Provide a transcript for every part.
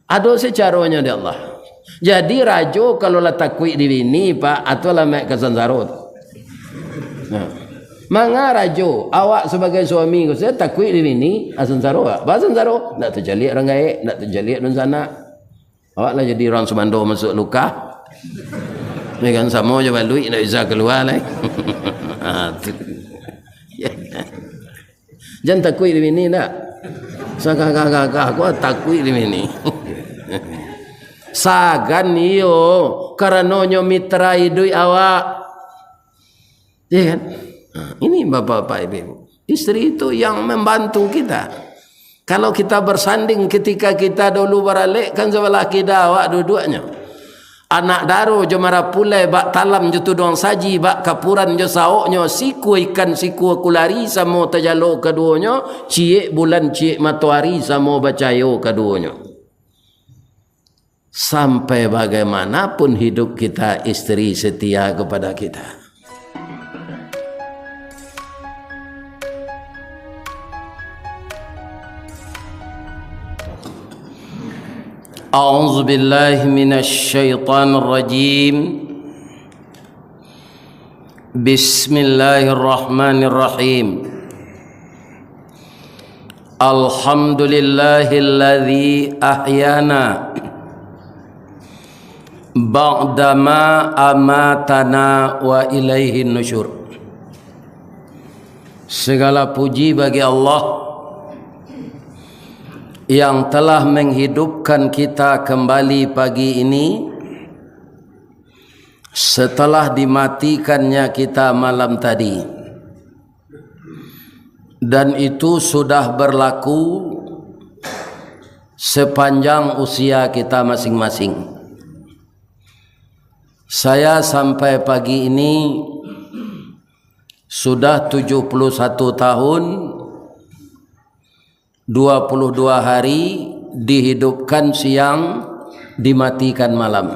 Ada secaranya di Allah. Jadi rajo kalau lah takwi di bini pak atau lah mek kesansarut. Nah. Manga rajo awak sebagai suami saya takwi di bini asansaro pak. Basansaro nak terjalik orang gaib, nak terjalik dun sana. Awak lah jadi orang semando masuk luka. Ni kan sama je balui nak bisa keluar lah. Jangan takwi di bini nak. Kakak aku takwi di bini. Sagan iyo karenonyo mitra idui awak. Ya kan? Ini bapak-bapak ibu. Istri itu yang membantu kita. Kalau kita bersanding ketika kita dulu beralik kan sebelah kita awak dua-duanya. Anak daro jo mara pulai bak talam jo tudong saji bak kapuran jo saoknyo siku ikan siku kulari samo tajalo keduanya cie bulan cie matahari samo bacayo keduanya. Sampai bagaimanapun hidup kita istri setia kepada kita. A'udzu billahi minasy syaithanir rajim. Bismillahirrahmanirrahim. Alhamdulillahilladzi ahyana ba'dama amatana wa ilaihin nusyur. Segala puji bagi Allah yang telah menghidupkan kita kembali pagi ini setelah dimatikannya kita malam tadi, dan itu sudah berlaku sepanjang usia kita masing-masing. Saya sampai pagi ini sudah 71 tahun 22 hari dihidupkan siang, dimatikan malam.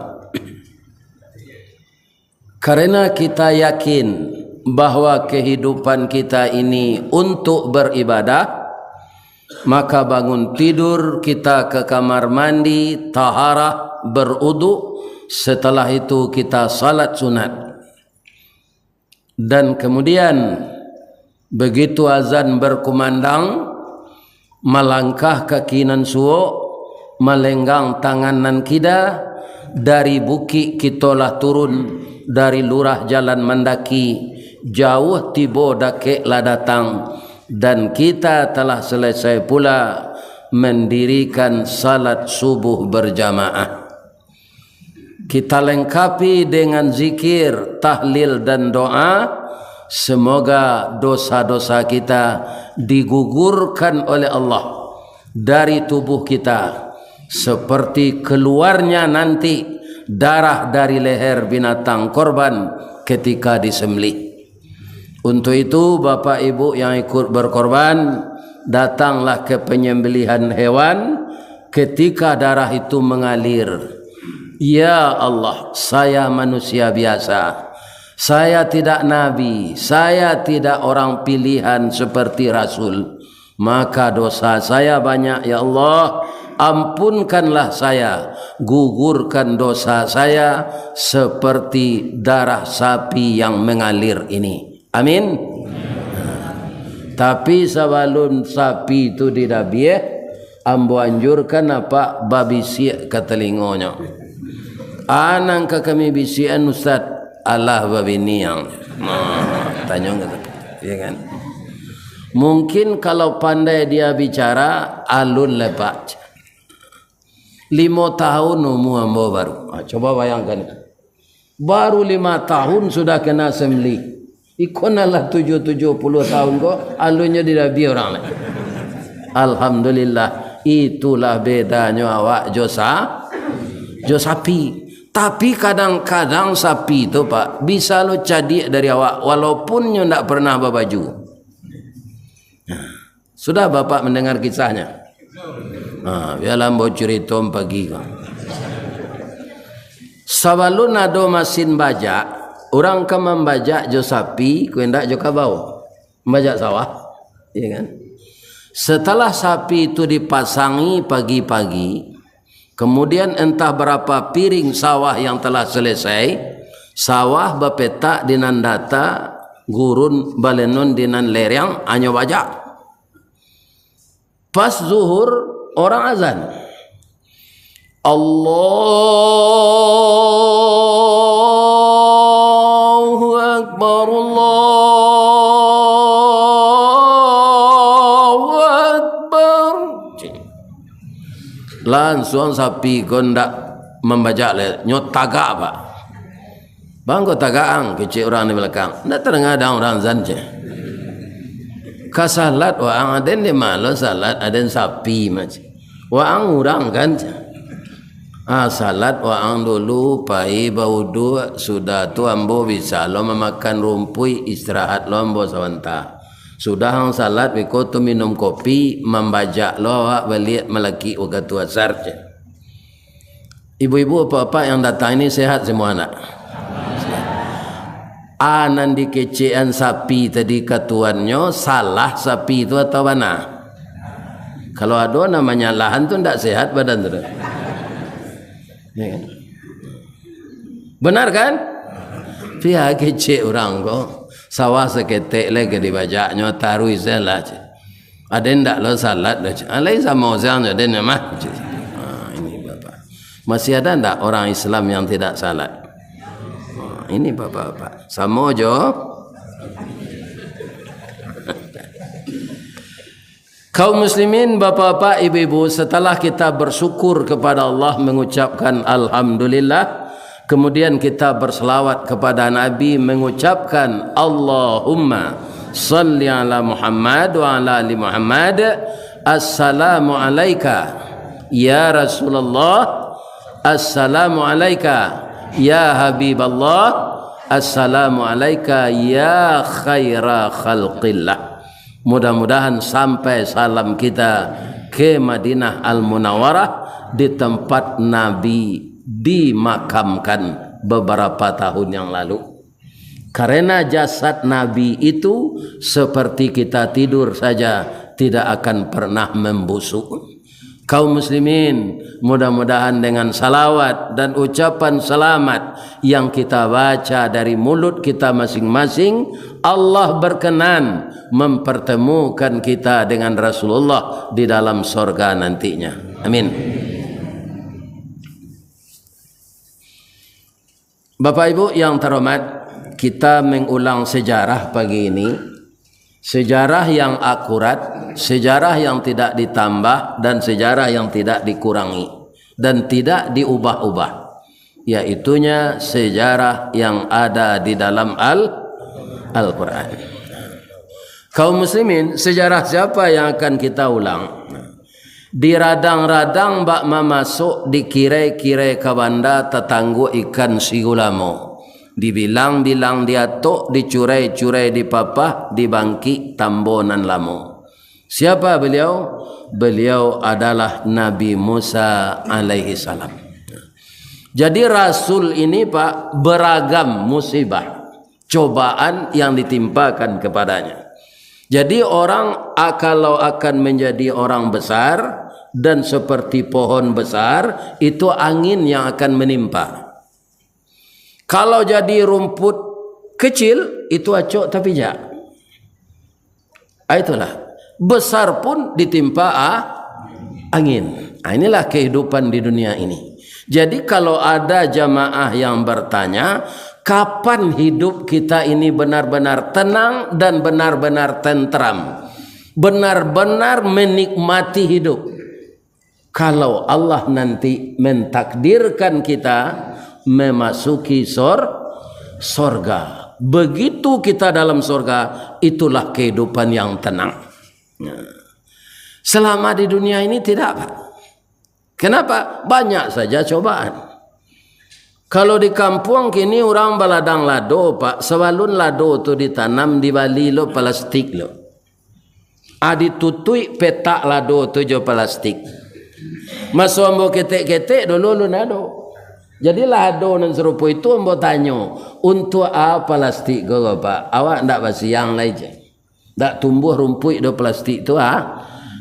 Karena kita yakin bahwa kehidupan kita ini untuk beribadah, maka bangun tidur kita ke kamar mandi, taharah, berudu, setelah itu kita salat sunat. Dan kemudian begitu azan berkumandang, melangkah ke kinan suo, melenggang tanganan kita, dari bukit kitolah turun, dari lurah jalan mendaki, jauh tibo dake lah datang, dan kita telah selesai pula mendirikan salat subuh berjamaah. Kita lengkapi dengan zikir, tahlil dan doa. Semoga dosa-dosa kita digugurkan oleh Allah dari tubuh kita, seperti keluarnya nanti darah dari leher binatang korban ketika disembelih. Untuk itu Bapak Ibu yang ikut berkorban, datanglah ke penyembelihan hewan ketika darah itu mengalir. Ya Allah, saya manusia biasa. Saya tidak nabi, saya tidak orang pilihan seperti Rasul. Maka dosa saya banyak, ya Allah. Ampunkanlah saya, gugurkan dosa saya seperti darah sapi yang mengalir ini. Amin. Tapi sebelum sapi itu didabieh, ambo anjurkan apa babi siak ke telingonya. Anang ke kami bisian Ustaz. Allah babi niang. Tanya enggak? Ya kan? Mungkin kalau pandai dia bicara alun lepak. 5 tahun umur ambo baru. Coba bayangkan. Baru 5 tahun sudah kena sembelih. Ikonalah 70 tahun kok alunnya didabi orang lain. Alhamdulillah, itulah bedanya awak jo sapi. Tapi kadang-kadang sapi itu Pak bisa lo cadik dari awak walaupun nyo ndak pernah berbaju. Sudah Bapak mendengar kisahnya? Biarlah mau cerita pagi. Sebelum ada mesin bajak, orang ke membajak jo sapi, ku hendak jo kabau. Membajak sawah, ya kan? Setelah sapi itu dipasangi pagi-pagi, kemudian entah berapa piring sawah yang telah selesai, sawah bapetak dinan data, gurun balenon dinan lereng, anyo bajak. Pas zuhur orang azan. Allahu Akbar, Allahu Akbar. Langsung sapi kondak membajak le, nyot tagak pak. Bang kau tagaang kecil orang di belakang. Ndak tergadang orang zanje. Kasalat waang aden di malo salat aden sapi macam. Waang orang kan. Salat waang dulu pai baudu sudah tu ambo bisa lo memakan rumpui istirahat lo ambo sebentar. Sudah hang salat biko tu minum kopi membajak lo awak balik melaki waktu asar je. Ibu-ibu apa-apa yang datang ini sehat semua anak. Anan dikecean sapi tadi katuannya salah sapi itu atau mana? Kalau ada namanya lahan tu tidak sehat badan tu. Ya kan? Benar kan? Pihak kecil orang kok sawah seketek lagi dibajaknya taruh izalah. Ada ndak lo salat dah. Alai sama orang ada nama. Ini bapak. Masih ada ndak orang Islam yang tidak salat? Ini bapak-bapak sama jo. Kaum muslimin, bapak-bapak, ibu-ibu, setelah kita bersyukur kepada Allah mengucapkan alhamdulillah, kemudian kita berselawat kepada Nabi mengucapkan Allahumma salli ala Muhammad wa ala ali Muhammad. Assalamu alayka ya Rasulullah, assalamu alayka ya Habiballah, assalamu alayka ya khaira khalqillah. Mudah-mudahan sampai salam kita ke Madinah Al-Munawwarah, di tempat Nabi dimakamkan beberapa tahun yang lalu. Karena jasad Nabi itu seperti kita tidur saja, tidak akan pernah membusuk. Kaum muslimin, mudah-mudahan dengan salawat dan ucapan selamat yang kita baca dari mulut kita masing-masing, Allah berkenan mempertemukan kita dengan Rasulullah di dalam sorga nantinya. Amin. Bapak Ibu yang terhormat, kita mengulang sejarah pagi ini. Sejarah yang akurat, sejarah yang tidak ditambah dan sejarah yang tidak dikurangi dan tidak diubah-ubah, yaitunya sejarah yang ada di dalam Al-Quran. Kaum muslimin, sejarah siapa yang akan kita ulang? Di radang-radang bak memasuk di kirai-kirai kabanda tetanggu ikan sigulamo. Dibilang-bilang dia tok, dicurai-curai di papah, dibangki tambonan lamo. Siapa beliau? Beliau adalah Nabi Musa alaihi salam. Jadi Rasul ini Pak, beragam musibah, cobaan yang ditimpakan kepadanya. Jadi orang kalau akan menjadi orang besar dan seperti pohon besar, itu angin yang akan menimpa. Kalau jadi rumput kecil, itu acok tapi jak. Itulah. Besar pun ditimpa angin. Inilah kehidupan di dunia ini. Jadi kalau ada jamaah yang bertanya, kapan hidup kita ini benar-benar tenang dan benar-benar tentram, benar-benar menikmati hidup? Kalau Allah nanti mentakdirkan kita memasuki sorga. Begitu kita dalam sorga, itulah kehidupan yang tenang. Selama di dunia ini tidak, Pak. Kenapa? Banyak saja cobaan. Kalau di kampung kini orang baladang lado, Pak. Sewalun lado tu ditanam di bali lo plastik lo. Ditutui petak lado tu jo plastik. Masuk ambo ketek-ketek dulu lu nado. Jadi lado dan serupa itu ambo tanya, untuk apa plastik kau Pak? Awak ndak basiang lagi je. Ndak tumbuh rumput do plastik tu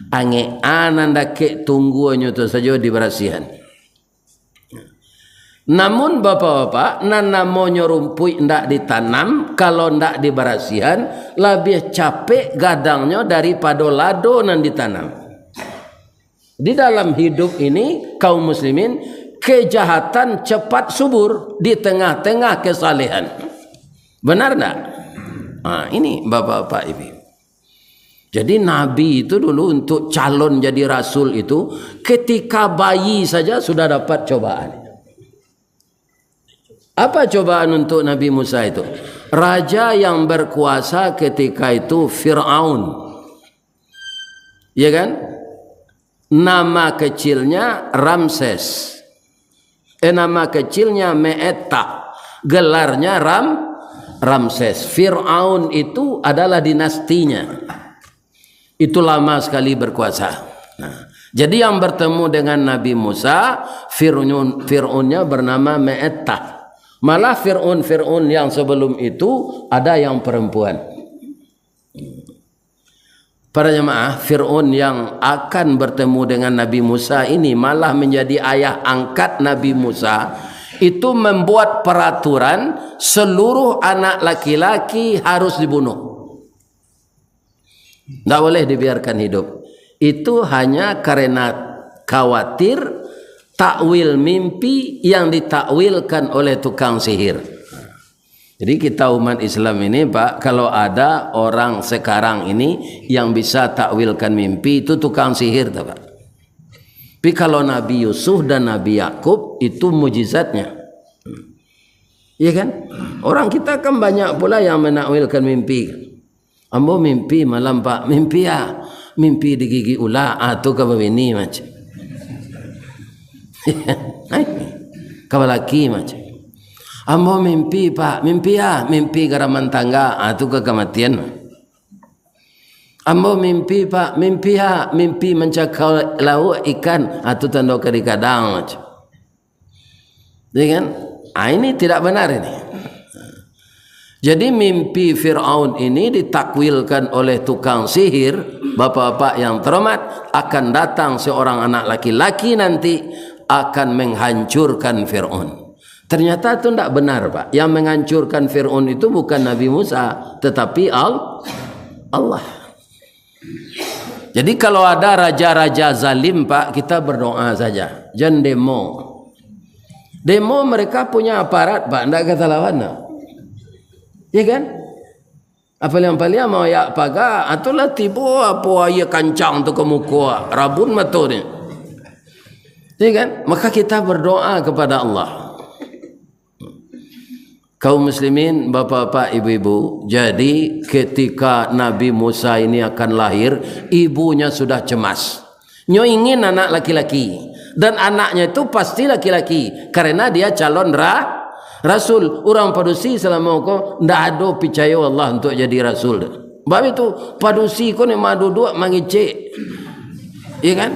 Ange ananda ke tungguannya tu saja diberasihan. Namun bapak-bapak, namanya rumput ndak ditanam, kalau ndak diberasihan, lebih capek gadangnya daripada lado nan ditanam. Di dalam hidup ini, kaum muslimin, kejahatan cepat subur di tengah-tengah kesalehan. Benar ndak? Ini bapak-bapak ibu. Jadi Nabi itu dulu untuk calon jadi Rasul itu, ketika bayi saja sudah dapat cobaan. Apa cobaan untuk Nabi Musa itu? Raja yang berkuasa ketika itu Fir'aun. Ya kan? Nama kecilnya Ramses. Nama kecilnya Me'etta. Gelarnya Ramses. Fir'aun itu adalah dinastinya. Itu lama sekali berkuasa. Nah, jadi yang bertemu dengan Nabi Musa, Fir'aunnya bernama Me'etta. Malah Fir'aun yang sebelum itu ada yang perempuan. Para jemaah, Fir'aun yang akan bertemu dengan Nabi Musa ini malah menjadi ayah angkat Nabi Musa. Itu membuat peraturan seluruh anak laki-laki harus dibunuh. Tidak boleh dibiarkan hidup. Itu hanya karena khawatir takwil mimpi yang ditakwilkan oleh tukang sihir. Jadi kita umat Islam ini Pak, kalau ada orang sekarang ini yang bisa takwilkan mimpi, itu tukang sihir tak Pak. Tapi kalau Nabi Yusuf dan Nabi Yakub itu mujizatnya. Iya kan? Orang kita kan banyak pula yang menakwilkan mimpi. Ambo mimpi malam Pak, mimpi ya, mimpi digigit ular atau kabawini macam. Kau laki macam. Ambo mimpi Pak, mimpi ya, mimpi garaman tangga atau kematian. Ambo mimpi Pak, mimpi ya, mimpi mencakau lauk ikan atau tanda di kadang macam. Dengan ini tidak benar ini. Jadi mimpi Fir'aun ini ditakwilkan oleh tukang sihir. Bapak-bapak yang terhormat, akan datang seorang anak laki-laki nanti akan menghancurkan Fir'aun. Ternyata itu tidak benar Pak. Yang menghancurkan Fir'aun itu bukan Nabi Musa, tetapi Allah. Jadi kalau ada raja-raja zalim Pak, kita berdoa saja. Jangan demo. Demo mereka punya aparat Pak, tidak kata lawan. Ya kan? Apa-apa mau ya paga, atulah tibo apa ya kancang tu ke muka, rabun matu ni. Ya kan? Maka kita berdoa kepada Allah. Kaum muslimin, bapak-bapak, ibu-ibu, jadi ketika Nabi Musa ini akan lahir, ibunya sudah cemas. Nyo ingin anak laki-laki, dan anaknya itu pasti laki-laki karena dia calon Rasul. Orang padusi selama kau ndak ada percaya Allah untuk jadi Rasul. Sebab itu padusi kau ni madu dua mangicek. Ya kan?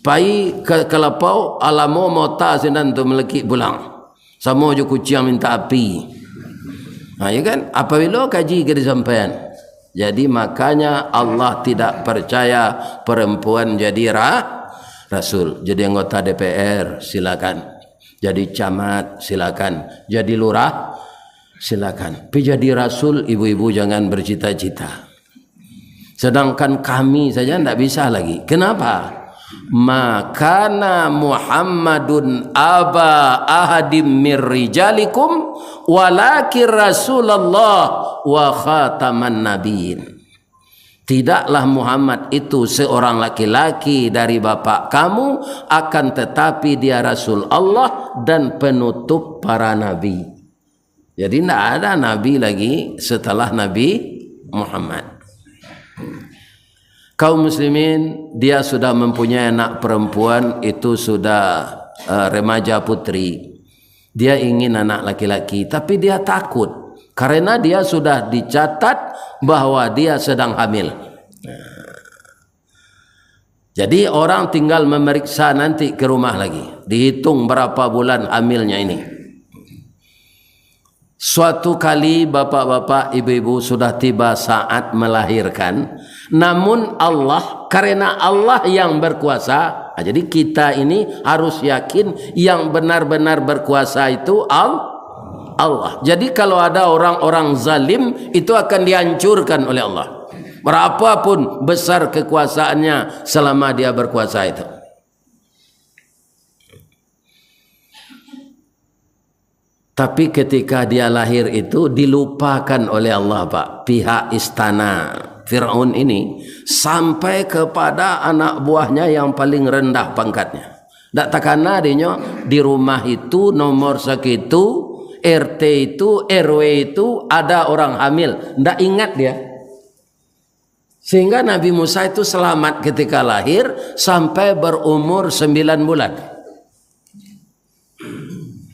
Pai ke kelapau alamo mota sinan tu melekik bulang. Sama je kucing minta api. Ya kan? Apabila kaji ke disampaian. Jadi makanya Allah tidak percaya perempuan jadi Rasul. Jadi anggota DPR silakan. Jadi camat silakan. Jadi lurah silakan. Tapi jadi Rasul ibu-ibu jangan bercita-cita. Sedangkan kami saja tidak bisa lagi. Kenapa? Makana Muhammadun aba ahadim mir rijalikum walakin Rasulullah wa khataman nabiyyin. Tidaklah Muhammad itu seorang laki-laki dari bapak kamu, akan tetapi dia Rasul Allah dan penutup para nabi. Jadi tidak ada nabi lagi setelah Nabi Muhammad. Kaum muslimin, dia sudah mempunyai anak perempuan, itu sudah remaja putri. Dia ingin anak laki-laki, tapi dia takut karena dia sudah dicatat bahwa dia sedang hamil. Jadi orang tinggal memeriksa nanti ke rumah lagi, dihitung berapa bulan hamilnya ini. Suatu kali bapak-bapak, ibu-ibu sudah tiba saat melahirkan, namun Allah, karena Allah yang berkuasa, jadi kita ini harus yakin yang benar-benar berkuasa itu Allah. Jadi kalau ada orang-orang zalim, itu akan dihancurkan oleh Allah. Berapapun besar kekuasaannya selama dia berkuasa itu. Tapi ketika dia lahir itu dilupakan oleh Allah, Pak, pihak istana Fir'aun ini sampai kepada anak buahnya yang paling rendah pangkatnya. Tak takana adanya di rumah itu nomor segitu, RT itu, RW itu ada orang hamil. Tak ingat dia. Sehingga Nabi Musa itu selamat ketika lahir sampai berumur 9 bulan.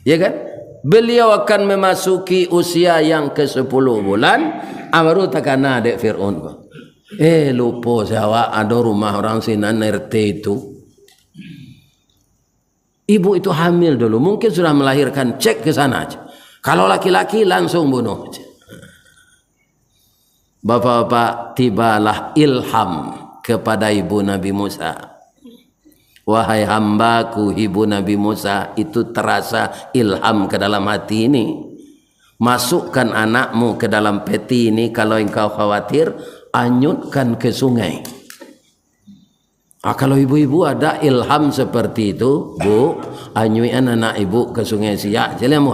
Ya kan? Beliau akan memasuki usia yang ke-10 bulan, baru takana dek Fir'aun. Lupa Jawa ada rumah orang Sinan RT itu. Ibu itu hamil dulu, mungkin sudah melahirkan, cek ke sana aja. Kalau laki-laki langsung bunuh. Bapak-bapak, tibalah ilham kepada ibu Nabi Musa. Wahai hambaku, ibu Nabi Musa, itu terasa ilham ke dalam hati ini. Masukkan anakmu ke dalam peti ini, kalau engkau khawatir, anyutkan ke sungai. Kalau ibu-ibu ada ilham seperti itu, Bu, anyuin anak ibu ke sungai Siak, jelamu.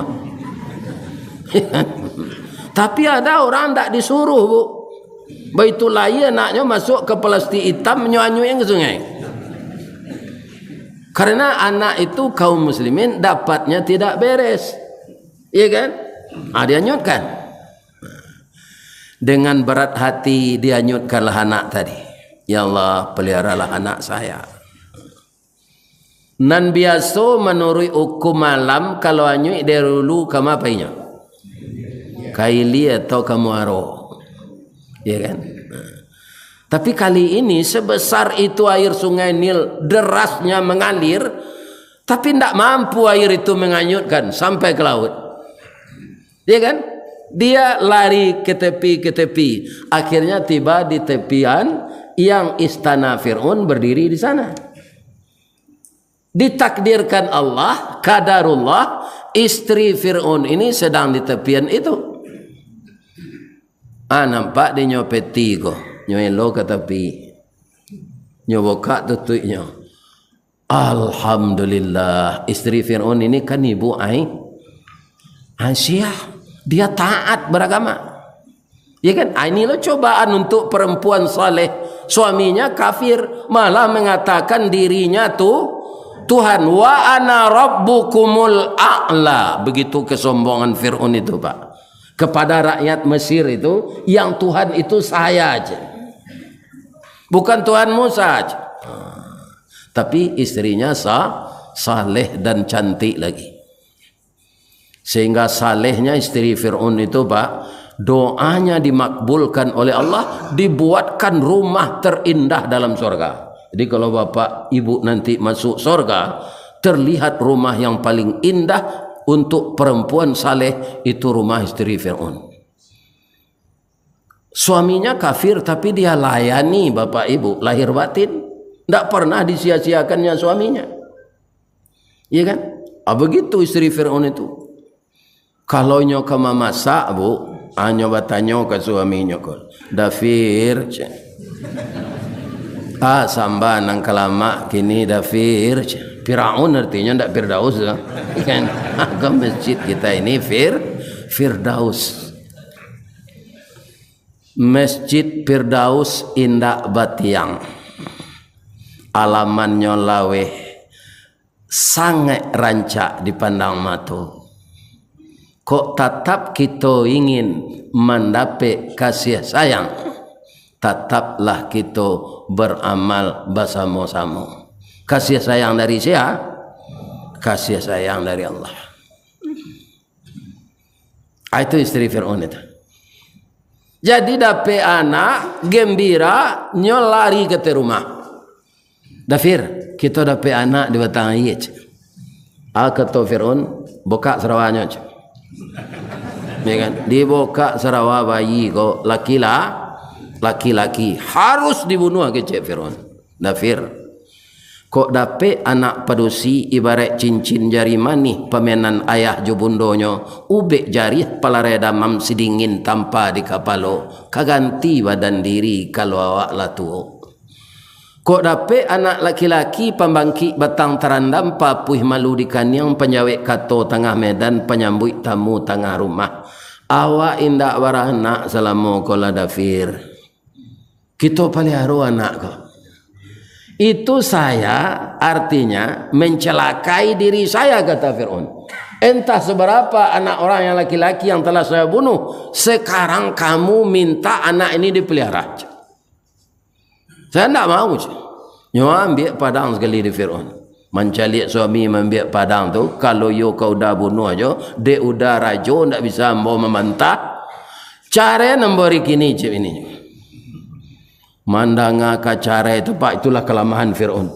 Tapi ada orang tak disuruh, Bu. Begitu lahir anaknya masuk ke plastik hitam, anyuin ke sungai. Karena anak itu kaum muslimin dapatnya tidak beres. Iya kan? Dia nyutkan. Dengan berat hati dia nyutkanlah anak tadi. Ya Allah, peliharalah anak saya. Nan biasa menurut hukum malam kalau anyut dia dulu kamu apanya? Kaili atau kamu aro. Iya kan? Tapi kali ini sebesar itu air sungai Nil derasnya mengalir, tapi tidak mampu air itu menganyutkan sampai ke laut. Ya kan? Dia lari ke tepi. Akhirnya tiba di tepian yang istana Fir'aun berdiri di sana. Ditakdirkan Allah, kadarullah, istri Fir'aun ini sedang di tepian itu. Nampak dia nyopeti kok. Nyoelo ke tepi, nyoboka tutupnya. Alhamdulillah, istri Fir'aun ini kan ibu Aisyah, dia taat beragama. Ya kan? Inilah cobaan untuk perempuan saleh. Suaminya kafir, malah mengatakan dirinya Tuhan. Wa ana rabbukumul a'la. Begitu kesombongan Fir'aun itu, Pak. Kepada rakyat Mesir itu, yang Tuhan itu saya aja. Bukan Tuhan Musa aja. Tapi istrinya saleh dan cantik lagi. Sehingga salehnya istri Fir'aun itu, Pak, doanya dimakbulkan oleh Allah, dibuatkan rumah terindah dalam surga. Jadi kalau bapak ibu nanti masuk surga, terlihat rumah yang paling indah untuk perempuan saleh itu rumah istri Fir'aun. Suaminya kafir tapi dia layani bapak ibu lahir batin. Tidak pernah disia-siakannya suaminya. Iya kan? Begitu istri Fir'aun itu. Kalau nyoka memasak, Bu, nyoba tanya ke suaminya kol. Dafir. Samba nang kelama kini dafir. Fir'aun artinya tidak Firdaus. Kan? Ke masjid kita ini Firdaus. Masjid Firdaus Indah Batiang, alamannya laweh, sangat rancak dipandang mata. Kok tetap kita ingin mendapat kasih sayang, tetaplah kita beramal bersama-sama. Kasih sayang dari siapa? Kasih sayang dari Allah. Itu istri Fir'aun itu. Jadi dapat anak gembira nyolari ke rumah. Dafir, kita dapat anak di batang ayat. Kata Fir'aun, buka serawanya. Ya kan? Dibuka Sarawak bayi kok laki-laki harus dibunuh ke Cik Fir'aun. Dafir. Kok dapat anak padusi ibarat cincin jari manih pemenan ayah jubundonyo ubek jari palareda mam sidingin tanpa di kapalo kaganti badan diri kalau awak latuo. Kok dapat anak laki-laki pembangkit batang terandam papuih malu di kanyang penjawek kato tengah medan penyambut tamu tengah rumah. Awak indak baranak selama kola dafir. Kita pelihara anak kau. Itu saya artinya mencelakai diri saya, kata Fir'aun. Entah seberapa anak orang yang laki-laki yang telah saya bunuh, sekarang kamu minta anak ini dipelihara. Saya tidak mau. Nyo ambil padang sekali di Fir'aun. Mencalik suami ambil padang tu, kalau yo kau dah bunuh aja, dia udah rajo, tidak bisa mau membantah. Cara nombor kini cip ini. Mandanga kacara itu pak, itulah kelemahan Fir'aun.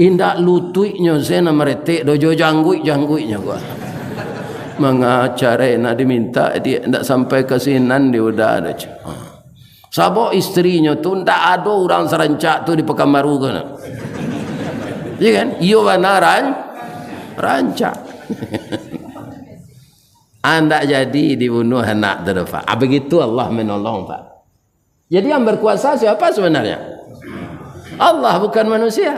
Indak lutuiknya saya nak meretik dojo jangguiknya gua. Mengacara nak diminta dia ndak sampai ke sinan dia udah ada. Sabo istrinya tu ndak ada orang serancak tu di Pekanbaru kan. Iya kan? Iyo banaran rancak. Anda jadi dibunuh anak terdefa. Begitu Allah menolong pak. Jadi yang berkuasa siapa sebenarnya? Allah, bukan manusia.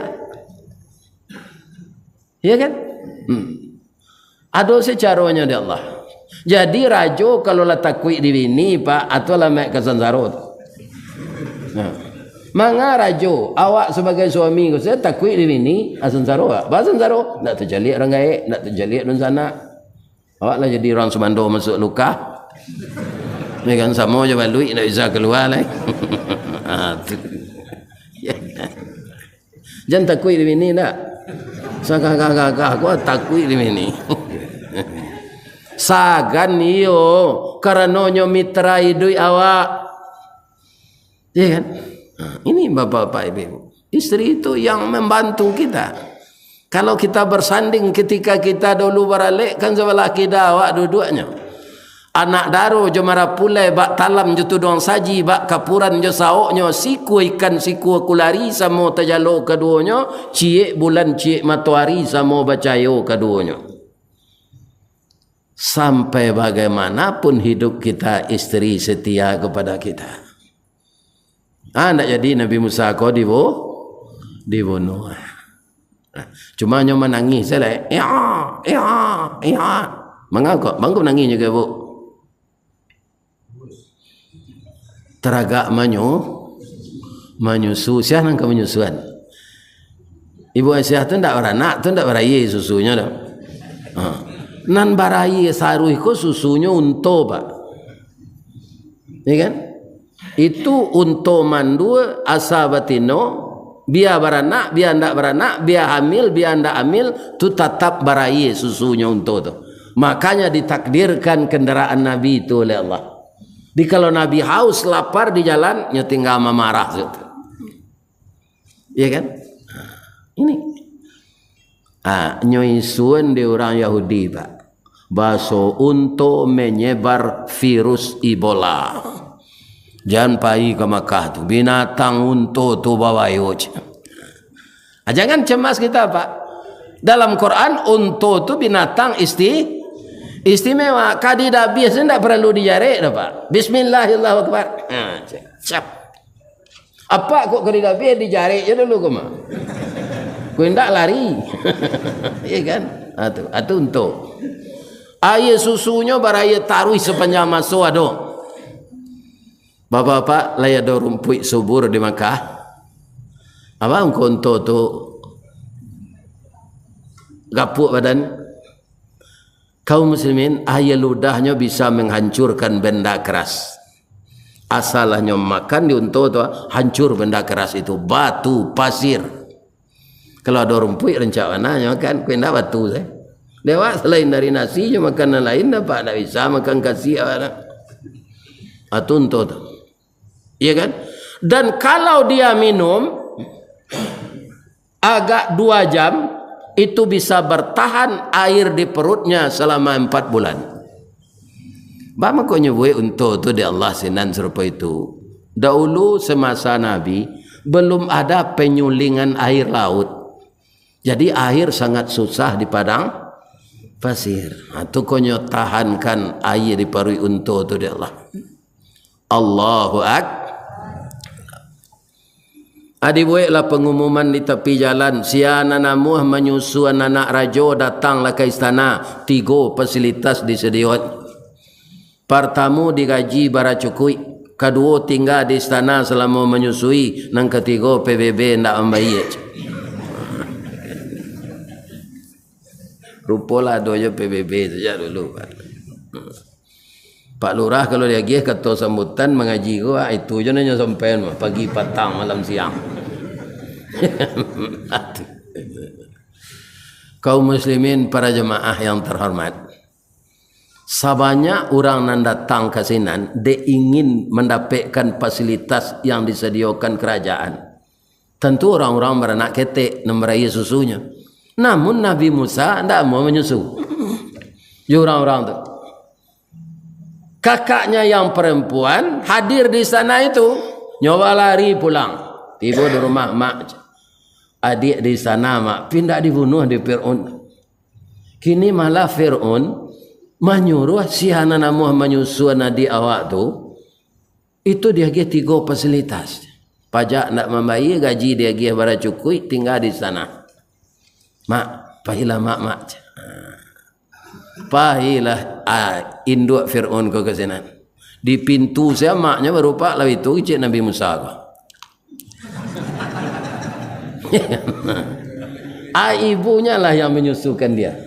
Ya kan? Ada secaranya di Allah. Jadi rajo kalau lah takwi di bini pak atau lah mek kesansarut. Nah, manga rajo awak sebagai suami saya takwi di bini asansarut. Basansarut nak terjalik orang gaik, nak terjalik don sana. Awak lah jadi orang semando masuk luka. Ni kan sama je balui nak bisa keluar lah. Jangan takui di sini nak. Kakak aku takui di sini. Sagan iyo karenonyo mitra idui awak. Ya kan? Ini bapak-bapak ibu. Istri itu yang membantu kita. Kalau kita bersanding ketika kita dulu beralik kan sebelah kita awak dua-duanya. Anak daro jo mara pulai bak talam jo tudong saji bak kapuran jo saoknyo siku ikan siku kulari samo tajalo keduanya ciek bulan ciek matahari samo bacayo keduanya. Sampai bagaimanapun hidup kita istri setia kepada kita. Nak jadi Nabi Musa kau dibunuh. Cuma nyo menangis saya ya. Mengapa? Bangku menangis juga bu. Teragak menyusu siapa nak menyusuan ibu Aisyah tu ndak beranak tu ndak berayi susunya dah nan barayi saruh ko susunya unto pak ya kan itu unto mandu asabatino biar beranak biar ndak beranak biar hamil biar ndak hamil tu tetap barayi susunya unto tu makanya ditakdirkan kendaraan Nabi itu oleh Allah. Di kalau Nabi haus lapar di jalan nya tinggal memarah gitu. Iya kan? Ini nyoisuan di orang Yahudi pak. Baso untuk menyebar virus Ebola. Jangan pergi ke Makkah tu. Binatang untuk tu bawa yoj. Jangan cemas kita pak. Dalam Quran untuk tu binatang istimewa. Kadi dah biasa tidak perlu dijarik dah pak. Bismillahirrahmanirrahim. Siap. Apa kok kadi dah biasa dijarik je dulu kau mah. Kau tidak lari. Iya kan? Itu untuk. Air susunya baraya taruh sepanjang masa ada. Bapak-bapak laya ada rumput subur di Makkah. Apa engkau untuk tu gapuk badan? Kaum muslimin air ludahnya bisa menghancurkan benda keras. Asalnya makan diuntuk tu hancur benda keras itu batu, pasir. Kalau ada rumput rencananya kan kena batu saya. Dewa selain dari nasi je makanan lain dapat tak bisa makan kasih anak. Atuntuk tu. Iya kan? Dan kalau dia minum agak 2 jam itu bisa bertahan air di perutnya selama 4 bulan. Bama ko nyebut untuk tu di Allah sinan serupa itu. Dahulu semasa Nabi belum ada penyulingan air laut. Jadi air sangat susah di padang pasir. Itu konyo tahankan air di parui untuk tu di Allah. Allahu Akbar. Adi buatlah pengumuman di tepi jalan, siana namuh menyusu anak rajo datanglah ke istana, 3 fasilitas disediakan. Pertama digaji bara cukui, kedua tinggal di istana selama menyusui, nang ketiga PBB ndak membayar. Rupalah doa PBB saja dulu. Pak Lurah kalau dia pergi kata sambutan mengaji gua itu je nanya sampai pagi petang malam siang. Kaum muslimin para jemaah yang terhormat, sebanyak orang yang datang ke sini dia ingin mendapatkan fasilitas yang disediakan kerajaan. Tentu orang-orang beranak ketek memerai susunya. Namun Nabi Musa tidak mau menyusu. Orang-orang tu kakaknya yang perempuan hadir di sana itu, nyawa lari pulang, tiba di rumah mak, adik di sana mak pindah dibunuh di Fir'aun. Kini malah Fir'aun menyuruh si anak nama menyusu di awak tu, itu dia ge 3 fasilitas, pajak nak membayar, gaji dia ge bara cukui, tinggal di sana. Mak, pahilah mak. Pahilah induk Fir'aun ke sana. Di pintu saya maknya berupa lah itu cik Nabi Musa. Ibunya lah yang menyusukan dia.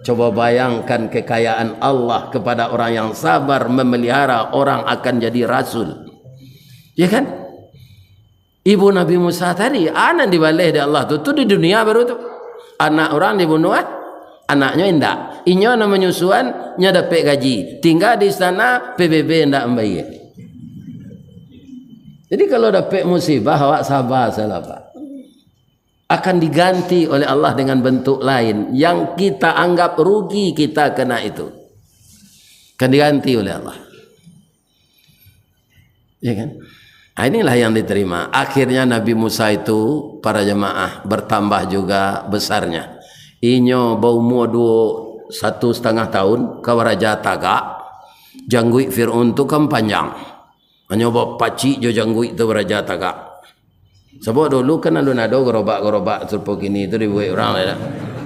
Coba bayangkan kekayaan Allah kepada orang yang sabar memelihara orang akan jadi rasul. Ya kan? Ibu Nabi Musa tadi anak dibalik dari Allah tu di dunia baru tu. Anak orang dibunuh anaknya indah. Inyo nama menyusuan nya dapat gaji. Tinggal di sana PBB ndak membayar. Jadi kalau dapat musibah awak sabar salah Pak. Akan diganti oleh Allah dengan bentuk lain yang kita anggap rugi kita kena itu. Akan diganti oleh Allah. Ya kan? Inilah yang diterima. Akhirnya Nabi Musa itu para jemaah bertambah juga besarnya. Inyo berumur 1,5 tahun ke Raja Taga. Janggui Fir'aun tu kan panjang. Hanya bawa pacik je janggui tu Raja Taga. Sebab dulu kan ada gerobak-gerobak serupa gini tu dibuat orang lah.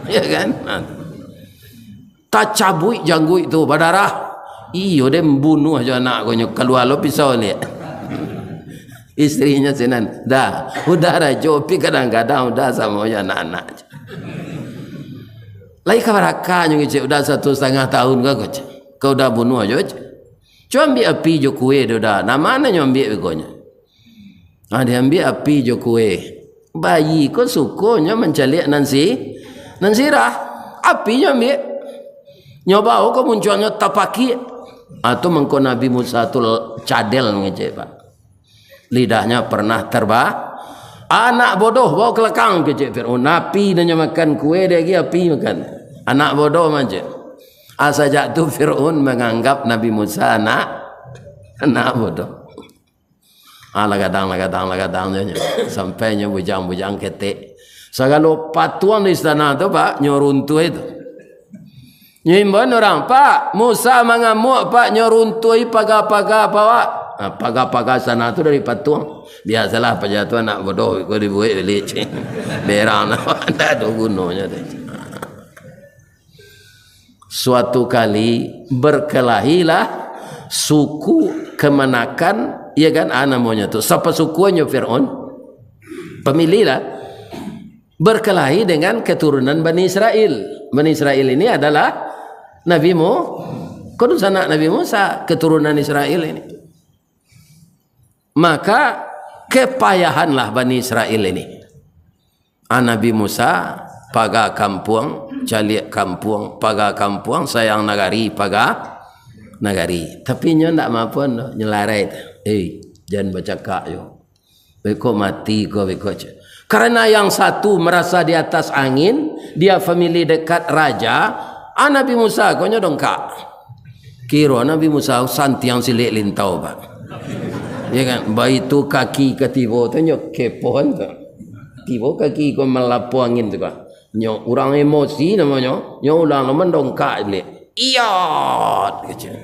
Ya kan? Tak cabui janggui tu berdarah. Iyo dia membunuh aja anak kau keluar lo pisau ni. Istrinya sinan dah udah raja pi kadang-kadang udah sama anak-anak. Lai kabaraka nyung cik udah 1,5 tahun kau dah bunuh aja. Cuma ambil api jo kue dah. Nama mana nyung ambil begonya. Dia ambil api jo kue. Bayi kau sukonya mencalik nansi rah. Api nyung ambil. Nyoba kau munculnya tapaki. Atau mengko Nabi Musa tu cadel ngecek Pak. Lidahnya pernah terbah. Anak bodoh bawa kelakang ke Cik Fir'aun. Api dia makan kue dia lagi api makan. Anak bodoh macam. Sejak tu Fir'aun menganggap Nabi Musa anak bodoh. Lagadang sampainya bujang-bujang ketek. Segala patuan di istana tu Pak nyoruntuh itu. Nyimban orang Pak Musa mengamuk Pak nyoruntui pagar-pagar Pak. Pagar-pagar sana tu dari patuang. Biasalah pajatu anak bodoh kau dibuat licin. Berang ada gunanya. Suatu kali berkelahilah suku kemenakan, ya kan namanya tu. Siapa sukunya Fir'aun? Pemilihlah. Berkelahi dengan keturunan Bani Israel. Bani Israel ini adalah Nabi Musa, anak Nabi Musa, keturunan Israel ini. Maka kepayahanlah Bani Israel ini. Nabi Musa paga kampung, calik kampung, paga kampung, sayang nagari, paga nagari. Tapi nyo ndak mampu nyelarai. Jangan bercakap yo. Beko mati ko beko. Karena yang satu merasa di atas angin, dia family dekat raja, Nabi Musa konyo dongkak. Kira Nabi Musa santiang silik lintau pak. Ya kan, bayi tu kaki ketibo tu nyok kepohan tu. Tibo kaki ko melapu angin tu kan. Nyok orang emosi namanya, nyok ulang nama dongkak le. Iya,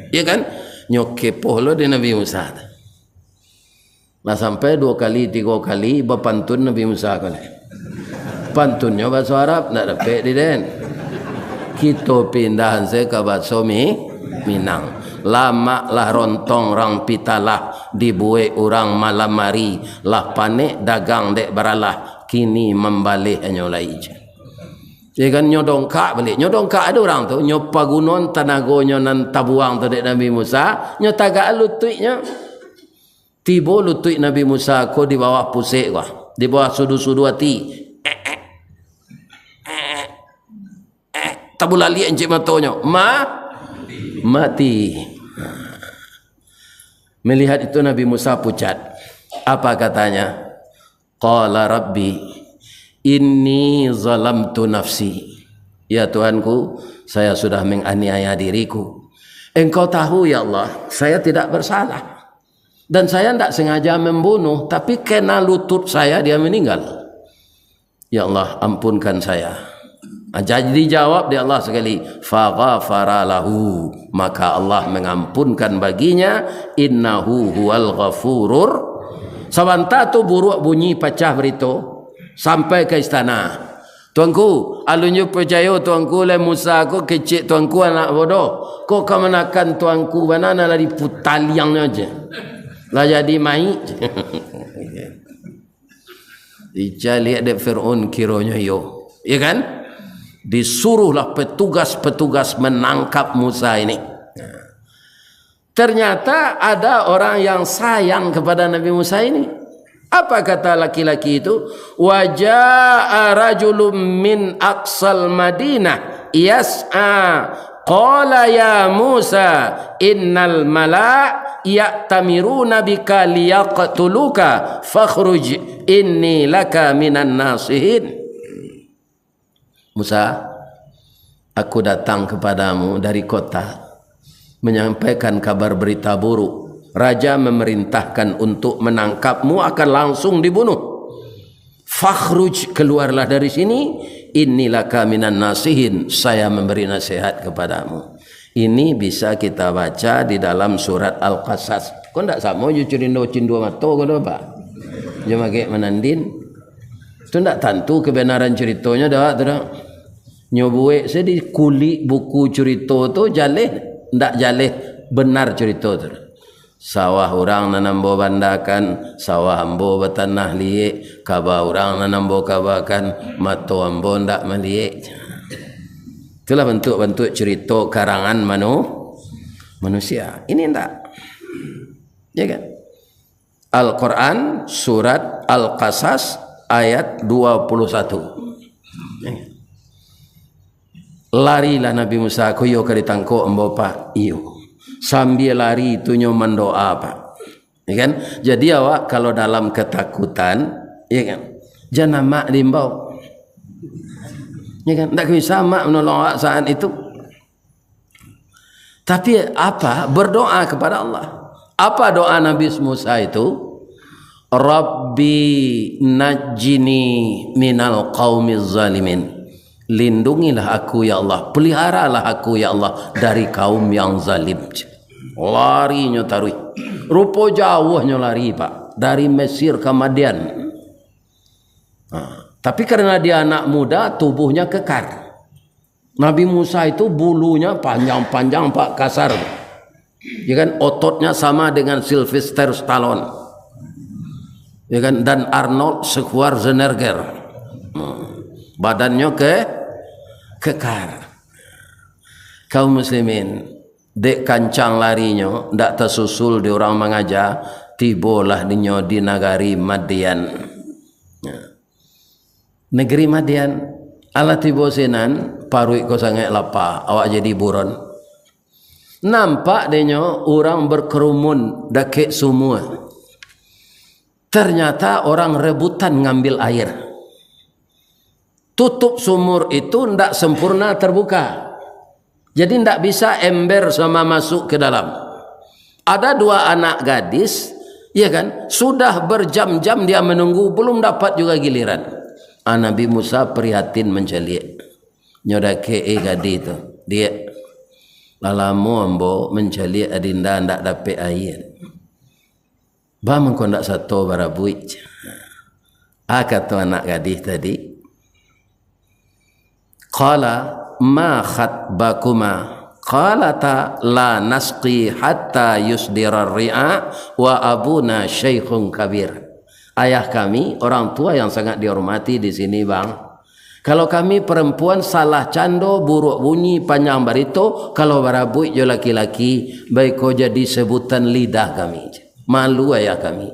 ya kan? Nyok kepoh lo di Nabi Musa. Lah sampai 2 kali 3 kali berpantun Nabi Musa kan. Pantunnya bahasa Arab nak dapat di den. Kita pindahan saya ke bahasa Minang. Lama lah rontong rang pitalah dibuai orang malam mari lah panik dagang dek beralah kini membalik nyolai je. Ya kan nyodongkak balik. Nyodongkak ada orang tu nyopa gunon tanagonya nan tabuang tu dek Nabi Musa, nyotagak lututnya. Tibo lutut Nabi Musa ko di bawah pusik ko. Di bawah sudu-sudu hati. Tabulali encik matonya. Mati. Melihat itu Nabi Musa pucat. Apa katanya? Qala Rabbi inni zalamtu nafsi. Ya Tuhanku, saya sudah menganiaya diriku. Engkau tahu ya Allah, saya tidak bersalah. Dan saya tidak sengaja membunuh, tapi kena lutut saya dia meninggal. Ya Allah, ampunkan saya. Jadi jawab dia Allah sekali, faghafara lahu, maka Allah mengampunkan baginya, innahu huwal ghafurur. Sabanta tu buruk bunyi pecah berito sampai ke istana. Tuanku, alunyu percaya tuanku le Musa ko kecik tuanku anak bodoh. Kok kemenakan tuanku banana lah diputaliangnya aja. Lah jadi mai. Dicari ada Fir'aun kiranya yo. Ya kan? Disuruhlah petugas-petugas menangkap Musa ini. Ternyata ada orang yang sayang kepada Nabi Musa ini. Apa kata laki-laki itu? Waja'a rajulun min aqsal Madinah yas'a qala ya Musa innal mala' ya'tamiruna bika liyaqtuluka fakhruj inni laka minan nasihin. Musa, aku datang kepadamu dari kota menyampaikan kabar berita buruk. Raja memerintahkan untuk menangkapmu, akan langsung dibunuh. Fakhruj, keluarlah dari sini. Innilaka minan nasihin, saya memberi nasihat kepadamu. Ini bisa kita baca di dalam surat Al-Qasas. Kau tak sama je cerindo cindu mato kau pak. Je pakai menandin. Tu tak tentu kebenaran ceritanya dah tak. Nyobuek saya di kulik buku cerita tu jaleh ndak jaleh benar cerita tu. Sawah orang nanambo bandakan, sawah ambo bertanah liek, kaba orang nanambo kabakan, mato ambo ndak meliek. Itulah bentuk-bentuk cerita karangan manusia. Ini ndak. Ya kan? Al-Quran surat Al-Qasas ayat 21. Ya kan? Larilah Nabi Musa koyo ke ditangko ambo pak iyo. Sambil lari itu nyo mendoa pak. Ya kan? Jadi awak kalau dalam ketakutan, ya kan? Jangan mak limbau. Ya kan? Tak bisa mak menolong awak saat itu. Tapi apa? Berdoa kepada Allah. Apa doa Nabi Musa itu? Rabbi najjini minal qaumiz zalimin. Lindungilah aku ya Allah, peliharalah aku ya Allah dari kaum yang zalim. Larinya tarui. Rupa jauhnya lari pak, dari Mesir ke Madian. Tapi karena dia anak muda, tubuhnya kekar. Nabi Musa itu bulunya panjang-panjang pak, kasar. Ya kan, ototnya sama dengan Sylvester Stallone. Ya kan, dan Arnold Schwarzenegger. Badannya kekar. Kaum muslimin dek kancang larinya ndak tersusul di orang mengajar, tibolah dinyo di negeri Madian. Negeri Madian ala tibo senan parui ko sangat lapar, awak jadi buron. Nampak dinyo orang berkerumun dakek semua. Ternyata orang rebutan ngambil air. Tutup sumur itu tidak sempurna terbuka. Jadi tidak bisa ember sama masuk ke dalam. Ada 2 anak gadis, ya kan? Sudah berjam-jam dia menunggu, belum dapat juga giliran. Nabi Musa prihatin menceliak. Nyodake gadis itu. Dia lalamu ambo menceliak adinda ndak dapat air. Bam kau ndak satu barabuit. Kata anak gadis tadi. Qala ma khatbakuma. Qalata la nasqi hatta yusdira ri'a wa abuna syekhun kabir. Ayah kami orang tua yang sangat dihormati di sini, bang. Kalau kami perempuan salah cando, buruk bunyi, panjang barito, kalau barabuit jo laki-laki, baik kau jadi sebutan lidah kami. Malu ayah kami.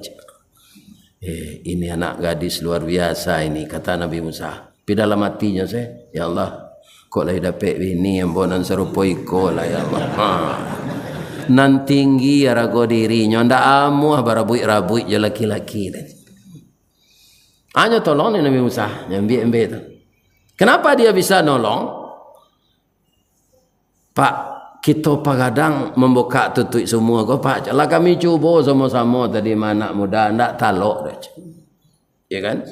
Ini anak gadis luar biasa ini, kata Nabi Musa. Di dalam hatinya saya, ya Allah, kok lah dapat bini yang bonan serupa iko lah ya Allah. Nan tinggi ya rago dirinya, ndak amu barabuit-rabuit je laki-laki. Hanya tolong Nabi Musa, nyambi-ambi itu. Kenapa dia bisa nolong? Pak, kita kadang membuka tutup semua kau Pak. Lah kami cuba sama-sama tadi anak muda ndak talok dah. Ya kan?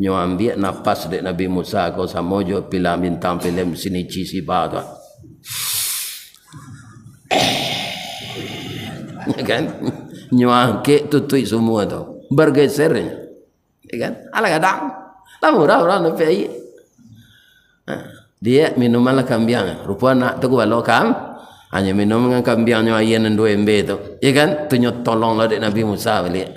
Nyo ambil nafas dek Nabi Musa kau sama jo film bintang film sini cisi ba tu. Ya kan? Nyo angke tutup semua tu. Bergesernya. Ya kan? Ala kadang. Lah murah orang nak pergi. Dia minum malah kambiang. Rupa nak tu gua lokam. Hanya minum dengan kambiangnya ayan dan 2 ember tu. Ya kan? Tu nyo tolonglah dek Nabi Musa balik.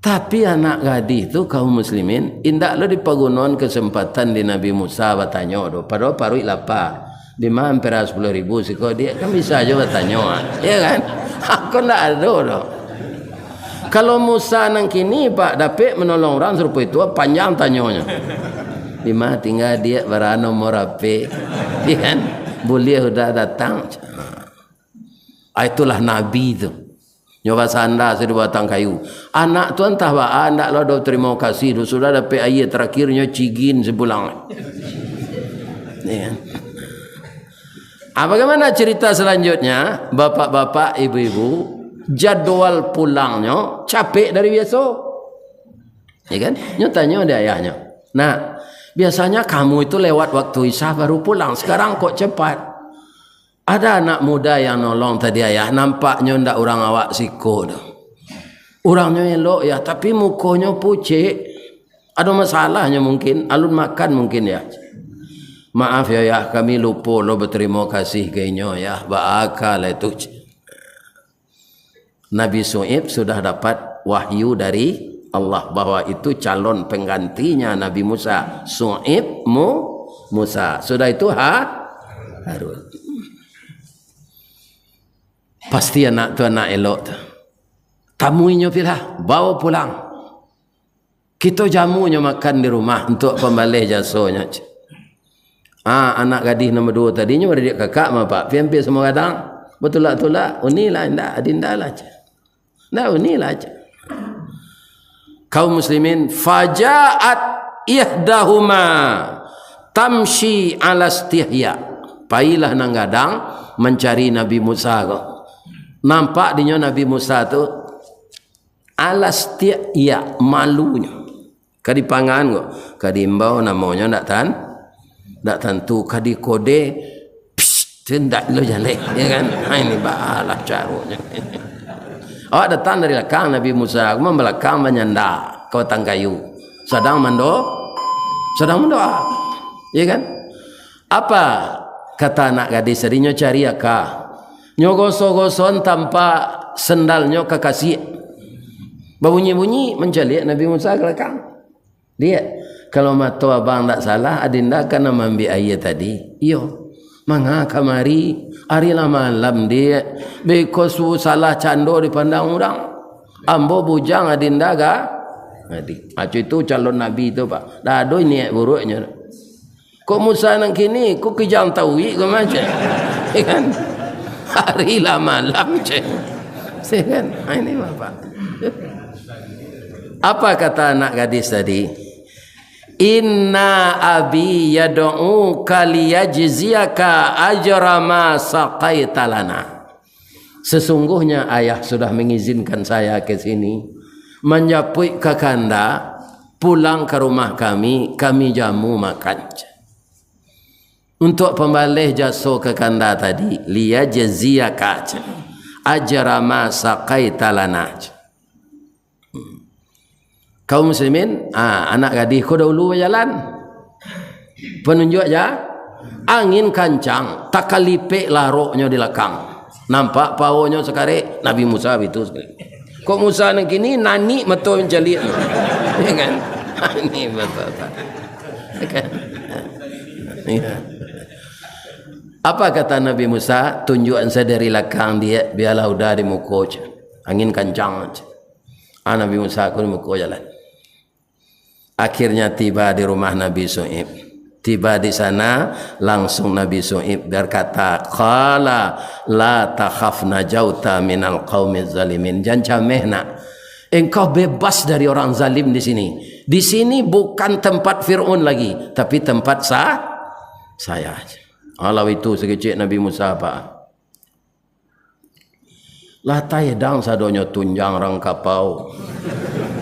Tapi anak gadis tu kaum muslimin indaklah dipagunon kesempatan di Nabi Musa bertanya do. Padahal parui lapar. Di mana hampir 10.000 siko dia kan bisa aja bertanya. Ya kan? Aku ndak ada do. Kalau Musa nang kini Pak dapat menolong orang serupa itu panjang tanyanya. Di mana tinggal dia berano morape. Ya kan? Boleh sudah datang. Itulah Nabi itu. Nyoba sanda sudah batang kayu. Anak tu entah ba anak lo do terima kasih do sudah dapat air terakhirnya cigin sebulan. Ya. Bagaimana cerita selanjutnya? Bapak-bapak, ibu-ibu, jadwal pulangnya capek dari biasa. Ya kan? Nyo tanya dia ayahnya. Nah, biasanya kamu itu lewat waktu isya baru pulang. Sekarang kok cepat? Ada anak muda yang nolong tadi ayah. Nampaknya ndak orang awak siko dah. Orangnya elok ya, tapi mukanya pucet. Ada masalahnya mungkin. Alun makan mungkin ya. Maaf ya, kami lupa lo berterima kasih kayaknya ya. Bakal itu. Nabi Shu'aib sudah dapat wahyu dari Allah bahwa itu calon penggantinya Nabi Musa. Shu'aib Musa. Sudah itu Harun. Pasti anak tu anak elok tu. Tamuinya pilih, bawa pulang. Kita jamunya makan di rumah untuk pembalih jasanya. Anak gadis nombor 2 tadinya ada dia kakak mah Pak. Pian-pian semua kadang. Betul lah. Unilah indah, adinda lah. Nah, unilah. Kaum muslimin faja'at ihdahuma tamshi ala istihya. Pailah nang gadang mencari Nabi Musa kok. Nampak dinya Nabi Musa tu alastia ya malunya. Kadi pangan kok, kadi imbau namanya ndak tentu, kadi kode tindak lo jale, ya kan? Ini balah caranya. Datang dari belakang Nabi Musa, membelakang menyanda ke batang kayu. Sedang mendoa. Ya kan? Apa kata anak gadis tadinya cari akak? Nyogoso-goson tanpa sendalnya kekasih. Berbunyi-bunyi mencari Nabi Musa ke belakang. Dia kalau mata abang tak salah adinda kan ambil ayat tadi. Iyo. Manga kamari hari malam dia bekosu salah cando dipandang orang. Ambo bujang adinda ga. Acu itu calon Nabi itu Pak. Dah ada niat buruknya. Kok Musa nang kini kok kijang tawi ke macam. Ya kan? Hari malam je. Kan? Ini Bapak. Apa kata anak gadis tadi? Inna abi yad'uka liyajziyaka ajra ma saqaita lana. Sesungguhnya ayah sudah mengizinkan saya ke sini menjapui kakanda, pulang ke rumah kami jamu makan. Untuk pembalih jasa kakanda tadi, liyajziyaka ajra ma saqaita lana. Kaum muslimin, anak gadis ko dahulu berjalan. Penunjuk aja, angin kancang, tak kalipik laroknya di lekang. Nampak paunya sekarang Nabi Musa itu sekali. Kok Musa nak kini nani betul menjadi, ya kan? Ini betul, ya kan? Ya. Apa kata Nabi Musa? Tunjukan saya dari lekang dia, biarlah udah di muka, angin kancang. Nabi Musa aku di muka jalan. Akhirnya tiba di rumah Nabi Shu'aib. Tiba di sana langsung Nabi Shu'aib berkata, qala la takhaf najauta minal qaumiz zalimin. Jangan cameh nak. Engkau bebas dari orang zalim di sini. Di sini bukan tempat Fir'aun lagi, tapi tempat saya. Kalau itu sekecil Nabi Musa apa? Latai dang sadonyo tunjang orang kapau.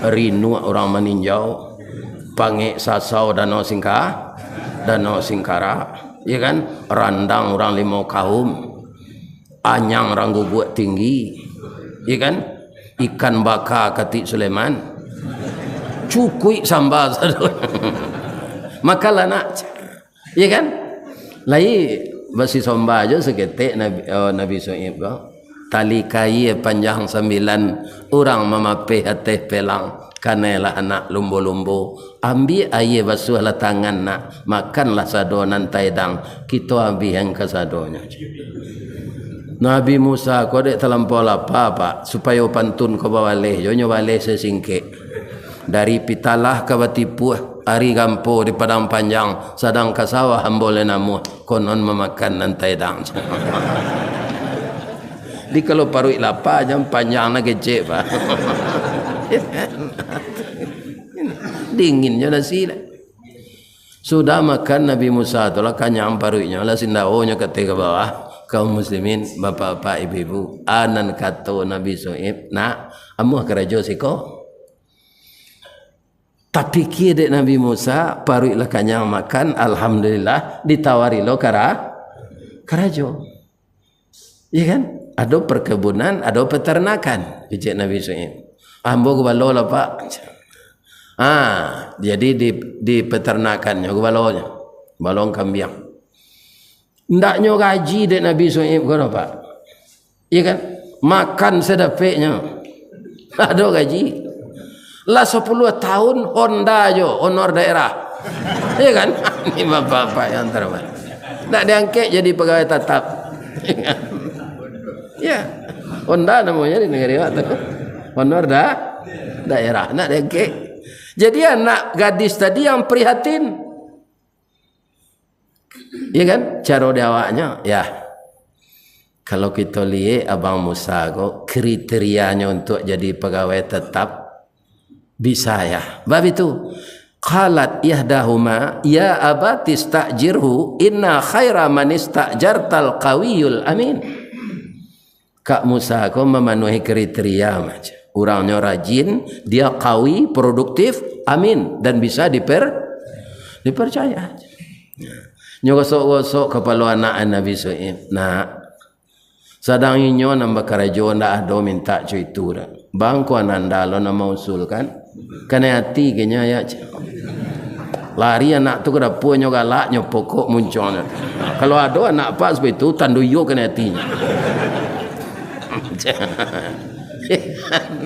Rinu orang meninjau. Pange sasau danau singkara, ya kan? Randang orang limau kaum, anyang orang guguk tinggi, ya kan? Ikan baka katik Sulaiman, cukui sambal makalah nak, ya kan? Lai basi somba aja seketik Nabi Shu'aib tali kai panjang 9 orang memapih hati pelang. Kanelah anak lumbo-lumbo, ambil air basuhlah tangan nak, makanlah sadonan taidang, kita ambil yang ke sadonya. Nabi Musa kau dek terlampau lapar pak, supaya pantun kau bawa leh, jonyo balik sesingkek. Dari pitalah ke batipuh, hari gampo di padang panjang, sedang ke sawah hambole namu, konon memakan nan taidang. Di kalau parui lapar jam panjang nak kecek pak. Dinginnya nasi lah. Sudah makan Nabi Musa itulah kanyang paruinya lah sindaonya ketika bawah. Kaum muslimin, bapak-bapak, ibu-ibu, anan kata Nabi Shu'aib, nak amuh kerajo siko. Tapi kira Nabi Musa paruilah kanyang makan, alhamdulillah ditawari lo kerajo. Iya kan? Ada perkebunan, ada peternakan. Bijak Nabi Shu'aib. Ambo gubalo lah pak. Jadi di peternakannya gubalonya, balong kambing. Ndaknya gaji dek Nabi Shu'aib kan pak? Iya kan? Makan sedapeknya. Ada gaji. Lah 10 tahun Honda jo, honor daerah. Iya kan? Ini bapak-bapak yang terbaik. Ndak diangkat jadi pegawai tetap. Ya, Honda namanya di negara itu. Honor daerah. Nak diangkat. Jadi anak gadis tadi yang prihatin. Ya kan? Cara diawaknya, ya. Kalau kita lihat Abang Musa kok kriterianya untuk jadi pegawai tetap bisa ya. Bab itu qalat ihdahuma ya abati istajirhu inna khaira man istajartal qawiyul amin. Kak Musa kok memenuhi kriteria macam. Orangnya rajin, dia qawi, produktif, amin dan bisa dipercaya. Nyogosok-gosok kepala anak Nabi Shu'aib. Nak, sadang inyo nambah kerajo ndak ada minta cuy itu dah. Bangku ananda lo nama usul kan? Karena hati kenya ya. Lari anak tu kada punya galaknya pokok munculnya. Kalau ada anak apa seperti itu tanduyo kena hatinya.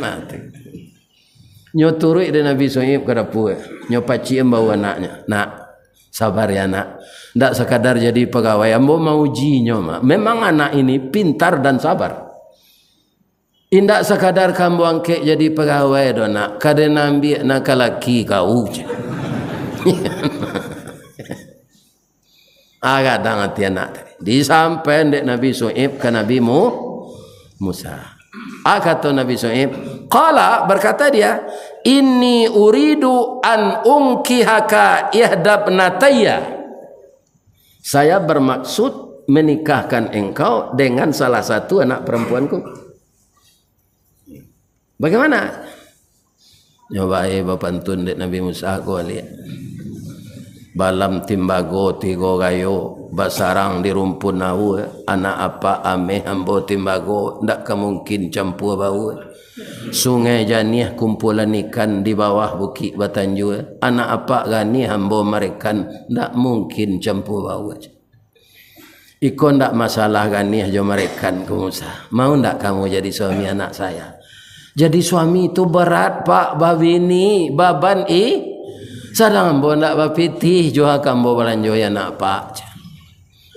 Mati. Nyo turut dengan Nabi Shu'aib kada puas. Nyo paci bawa anaknya. Nak, sabar ya nak. Ndak sekadar jadi pegawai, ambo mau ujinya mak. Memang anak ini pintar dan sabar. Indak sekadar kamu angkat jadi pegawai do nak. Kadang ambil nak laki kau je. Kadang hati anak tadi. Disampai dek Nabi Shu'aib ke Nabi Musa. Kata Nabi Shu'aib, qala berkata dia, inni uridu an unkihaka ihdabnatayya. Saya bermaksud menikahkan engkau dengan salah satu anak perempuanku. Bagaimana? Nyoba bapantun dek Nabi Musa ko lihat. Balam timbago tigo gayo basarang di rumpun nau anak apa ame ambo timbago ndak kemungkin campur bau. Sungai Janih kumpulan ikan di bawah bukit Batanju anak apa gani ambo merekan ndak mungkin campur bau. Iko ndak masalah gani jo merekan ke Musa. Mau ndak kamu jadi suami anak saya? Jadi suami itu berat pak babini baban sadang ambo ndak bapitih jo akambo balanjo ya nak pak.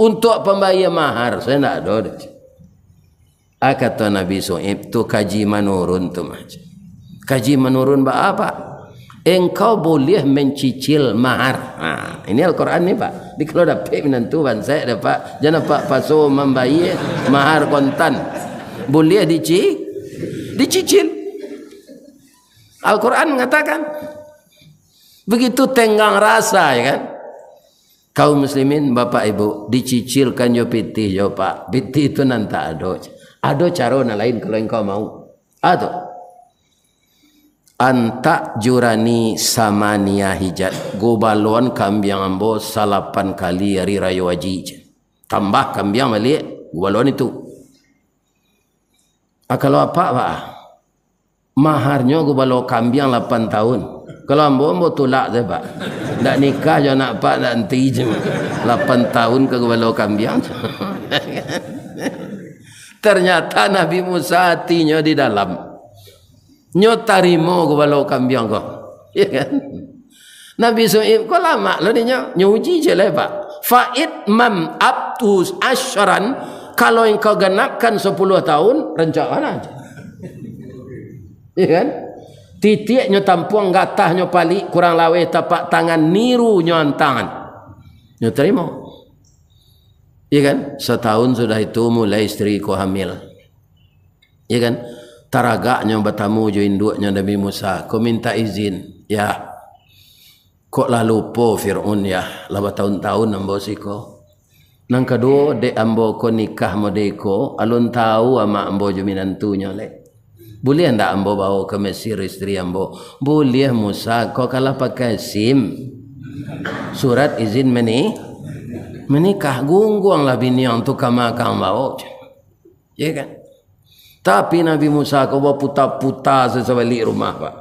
Untuk pembayar mahar saya ndak ada. Kata Nabi Shu'aib tu kaji menurun tu macam. Kaji menurun apa? Engkau boleh mencicil mahar. Ini Al-Quran ni pak. Di kalau dapat menantu saya dapat jangan pak paso membayar mahar kontan. Boleh dicicil. Al-Quran mengatakan begitu tenggang rasa ya kan. Kaum muslimin bapak ibu dicicilkan jo pitih jo pak. Pitih itu nanti ada cara lain kalau engkau mau. Ada. Anta jurani samania hijat. Gobalon kambiang ambo 8 kali hari raya wajib. Tambah kambiang balik gobalon itu. Kalau apa pak? Maharnya gobalo kambiang 8 tahun. Kalau ambo tolak je pak. Tak nikah je nak pak nanti je. 8 tahun ke gobalo kambiang. Ternyata Nabi Musa hatinya di dalam. Nyo tarimo ko balau kambiang ko. Ya kan? Nabi Shu'aib ko lama lo ni nyo uji je lah pak. Fa'id mam abtus asyaran. Kalau engkau genapkan 10 tahun rencana aja. Ya kan? Titik nyo tampuang gatah nyo palik kurang lawe tapak tangan niru nyo antangan. Nyo terima. Ya kan? Setahun sudah itu mulai istri ko hamil. Ya kan? Taragaknya bertamu jo induknya Nabi Musa. Ko minta izin. Ya. Kok lalu po Fir'aun ya. Laba tahun-tahun ambo siko. Nang kedua dek ambo ko nikah modeko. Alun tahu ama ambo jo minantunya le. Boleh ndak ambo bawa ke Mesir istri ambo? Boleh Musa. Kok kalau pakai SIM. Surat izin menikah gungguang lah bini yang tu kamakang bawa. Ya kan? Tapi Nabi Musa kau bawa putar-putar sesabalik rumah pak.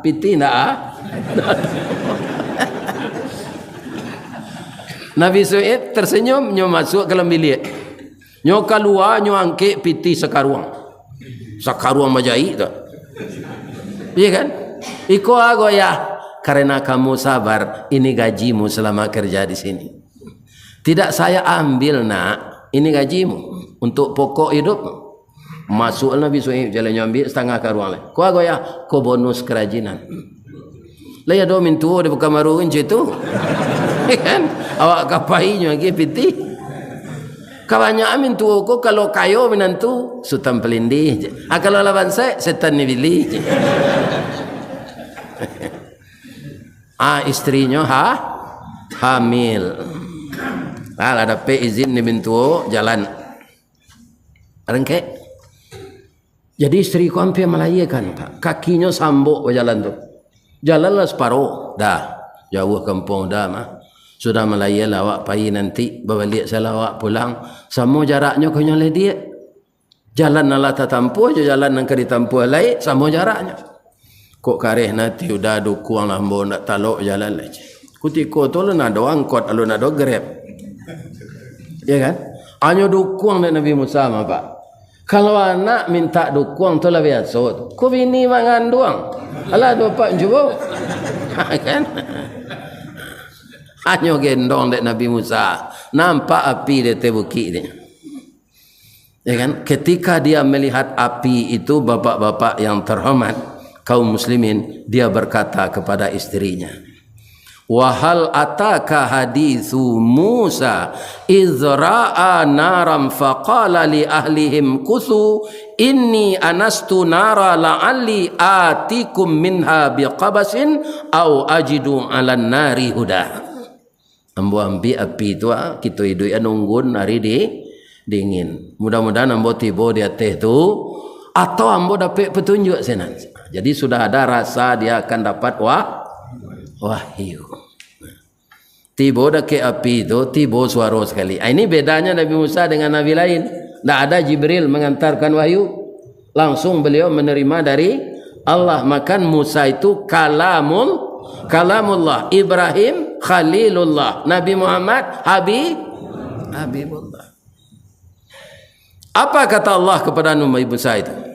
Piti nak Nabi Shu'aib tersenyum nyo masuk ke dalam bilik. Nyo keluar nyo angkit piti sekaruang. Sekaruang majai tu. Ya kan? Iko ago ya. Karena kamu sabar, ini gajimu selama kerja di sini. Tidak saya ambil nak, ini gajimu untuk pokok hidup. Masuk Nabi Shu'aib jalannya ambil setengah karuang lah. Kau ago ya, kau bonus kerajinan. Lah ya do mintu de bukan maruin je tu. Kan? Awak kapainya lagi piti. Kawannya amin tu ko kalau kayo minantu sutam pelindih. Kalau lawan saya setan ni bili. Istrinya hamil. Ada pe izin ni bintu jalan. Rengke. Jadi istri ku hampir melahirkan. Kakinya sambuk berjalan tu. Jalanlah separuh. Dah. Jauh kampung dah mah. Sudah melahir awak pagi nanti. Berbalik salah awak pulang. Sama jaraknya kau nyoleh dia. Jalan nalah tak tampu. Jalan yang kena ditampu lain. Sama jaraknya. Kok kareh nanti udah dukung lah. Mbak nak taluk jalan lagi. Kutiko tu lu nak ada angkot. Lu nak ada grab. Ya kan? Hanya dukung dari Nabi Musa mah pak. Kalau anak minta dukung tu lah biasa. Ku bini mangan doang. Alah dua pak cuba. Kan? Hanya gendong dari Nabi Musa. Nampak api di bukit ni. Ya kan? Ketika dia melihat api itu bapak-bapak yang terhormat kaum muslimin, dia berkata kepada istrinya, Wa hal ataka hadithu Musa idh ra'a naram faqala li ahlihim kuthu inni anastu nara la'alli atikum minha biqabasin au ajidu 'alan nari huda. Ambo ambi api tu kita hidup nunggun hari dingin. Mudah-mudahan ambo tiba di atas tu atau ambo dapat petunjuk sana. Jadi sudah ada rasa dia akan dapat wahyu. Tiba dah ke api itu, tiba suara sekali. Ini bedanya Nabi Musa dengan Nabi lain. Tak ada Jibril mengantarkan wahyu. Langsung beliau menerima dari Allah. Maka Musa itu kalamullah. Ibrahim Khalilullah. Nabi Muhammad Habibullah. Apa kata Allah kepada Nabi Musa itu?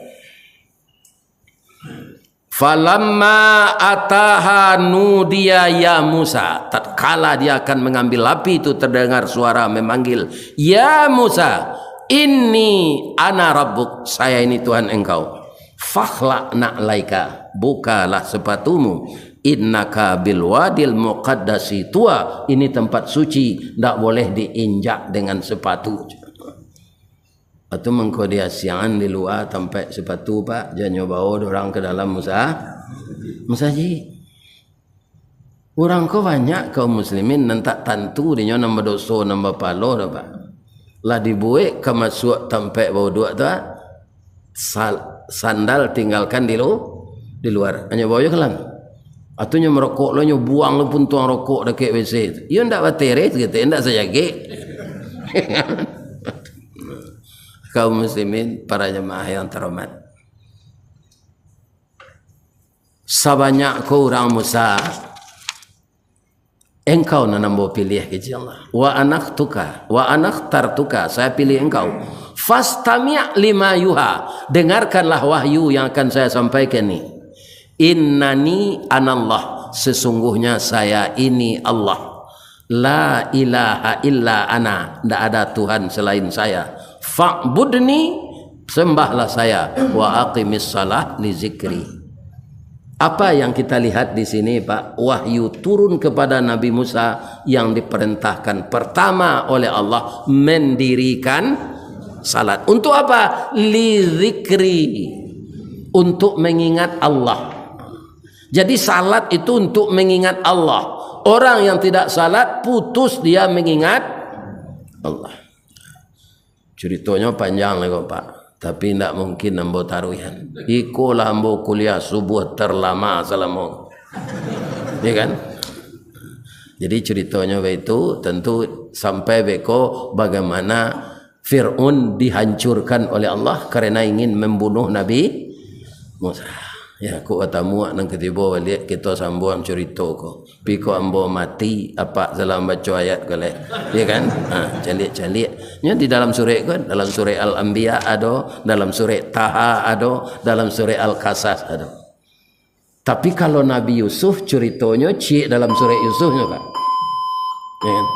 Falamma ataha nudiya ya Musa. Tatkala dia akan mengambil api itu terdengar suara memanggil, ya Musa, inni ana rabbuk, saya ini Tuhan engkau. Fakhla na'laika, bukalah sepatumu. Innaka bil wadil muqaddasi tua, ini tempat suci, tak boleh diinjak dengan sepatu. Atau mengko dia siangan di luar sampai sepatu pak, jangan bawa orang ke dalam Musa ji. Orang ko banyak kaum muslimin nantak tantu dia nambah dosa nambah palo dah pak. Lah dibuat ke masuk sampai bawa dua tu sandal tinggalkan di luar. Hanya bawa je kelang. Atunya merokok lo nyo buang lo pun tuang rokok dekat WC. Yo ndak baterai gitu, ndak sajage. Kaum muslimin, para jemaah yang terhormat, sebanyak kau orang Musa, engkau nanambo pilih ke Allah. Wa anakhtartuka, saya pilih engkau. Fastami' lima yuha, dengarkanlah wahyu yang akan saya sampaikan ni. Innani anallah, sesungguhnya saya ini Allah. La ilaha illa ana, tidak ada Tuhan selain saya. Fa'budni, sembahlah saya. Wa aqimis salah li zikri. Apa yang kita lihat di sini Pak? Wahyu turun kepada Nabi Musa yang diperintahkan pertama oleh Allah mendirikan salat. Untuk apa? Li zikri, untuk mengingat Allah. Jadi salat itu untuk mengingat Allah. Orang yang tidak salat putus dia mengingat Allah. Ceritanya panjang lagi Pak, tapi tidak mungkin ambo taruhan. Ikolah ambo kuliah subuh terlama selama, ya kan? Jadi ceritanya itu tentu sampai beko bagaimana Fir'aun dihancurkan oleh Allah karena ingin membunuh Nabi Musa. Ya, aku atamu nang ketiba balik kita sambung cerita ko. Piko ambo mati apa dalam baca ayat kale. Ya kan? Calik-calik. Nya di dalam surah kan, dalam surah Al-Anbiya ada, dalam surah Taha ada, dalam surah Al-Qasas ada. Tapi kalau Nabi Yusuf ceritanya cik dalam surah Yusufnya Pak. Ya kan?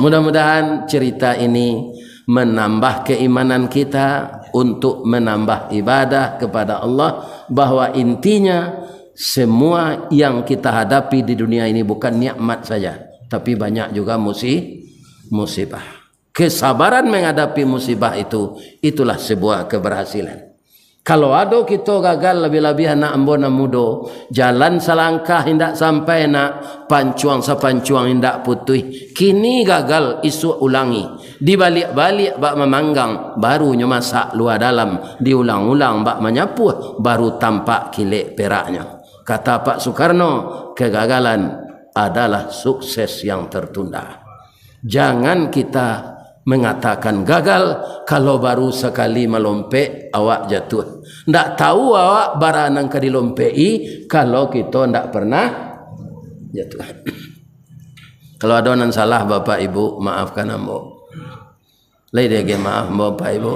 Mudah-mudahan cerita ini menambah keimanan kita untuk menambah ibadah kepada Allah, bahwa intinya semua yang kita hadapi di dunia ini bukan nikmat saja, tapi banyak juga musibah. Kesabaran menghadapi musibah itu, itulah sebuah keberhasilan. Kalau ada kita gagal lebih-lebih anak ambona mudo, jalan selangkah hendak sampai nak pancuang sapancuang hendak putih. Kini gagal isu ulangi. Dibalik-balik bak memanggang, barunya masak luar dalam. Diulang-ulang bak menyapuh, baru tampak kilik peraknya. Kata Pak Soekarno, kegagalan adalah sukses yang tertunda. Jangan kita mengatakan gagal kalau baru sekali melompek awak jatuh. Ndak tahu awak baranang ke dilompei kalau kita ndak pernah jatuh. Kalau ada yang salah Bapak Ibu maafkan ambo. Lai dia maaf Bapak Ibu.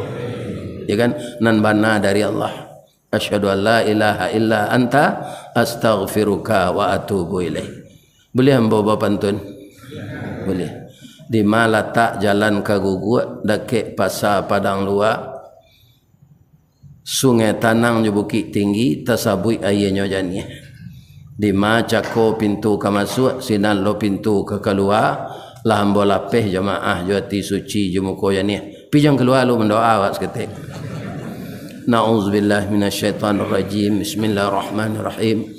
Ya kan, nan bana dari Allah. Asyhadu an la ilaha illa anta astaghfiruka wa atubu ilaih. Boleh ambo pantun? Boleh. Di mana tak jalan ke gugut dekat pasar Padang Luar, sungai Tanang je bukit tinggi, tasabui airnya jani. dimaca ko pintu ke masuk sinan lo pintu ke keluar lah ambo lapeh jamaah jati suci jumuko ya ni pijang keluar lo mendoa awak seketik. Na'udzubillah minasyaitonir rajim. Bismillahirrahmanirrahim.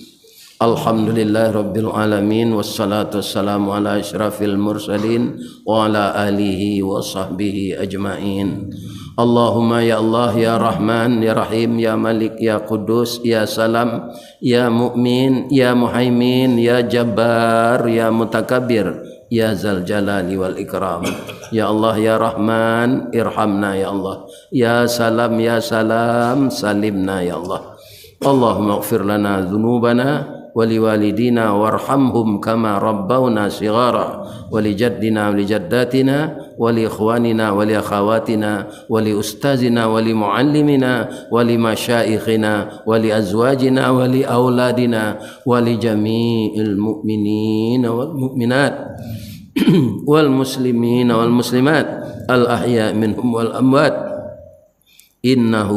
Alhamdulillah rabbil alamin wassalatu wassalamu ala asyrafil mursalin wa ala alihi wa sahbihi ajmain. Allahumma ya Allah ya Rahman ya Rahim ya Malik ya Qudus ya Salam ya Mu'min ya Muhaimin ya Jabbar ya Mutakabbir ya Zal Jalali wal Ikram. Ya Allah ya Rahman irhamna ya Allah. Ya Salam ya Salam salimna ya Allah. Allahumma ighfir lana dhunubana ولوالدينا وارحمهم كما ربونا صغارا ولجدنا ولجداتنا ولإخواننا ولأخواتنا ولأستاذنا ولمعلمنا ولمشايخنا ولأزواجنا ولأولادنا ولجميع المؤمنين والمؤمنات والمسلمين والمسلمات الأحياء منهم والأموات إنه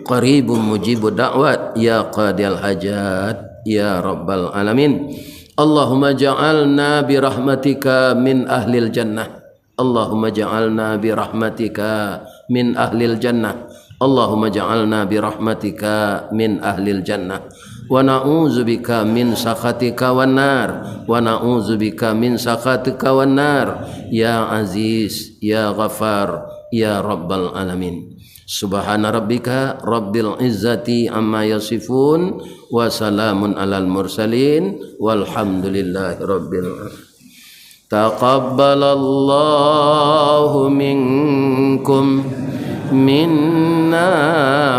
qaribun mujibud da'wat ya qadiyal hajat ya rabbal alamin. Allahumma ja'alna bi rahmatika min ahlil jannah. Allahumma ja'alna bi rahmatika min ahlil jannah. Allahumma ja'alna bi rahmatika min ahlil jannah. Wa na'udzubika min sakhatika wan nar. Wa na'udzubika min sakhatika wan nar. Ya Aziz ya Ghafar ya rabbal alamin. Subhana rabbika rabbil izzati amma yasifun wa salamun alal mursalin walhamdulillahi rabbil alamin. Taqabbalallahu minkum minna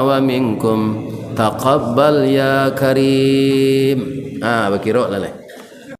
wa minkum taqabbal ya karim. Bakiro lalai.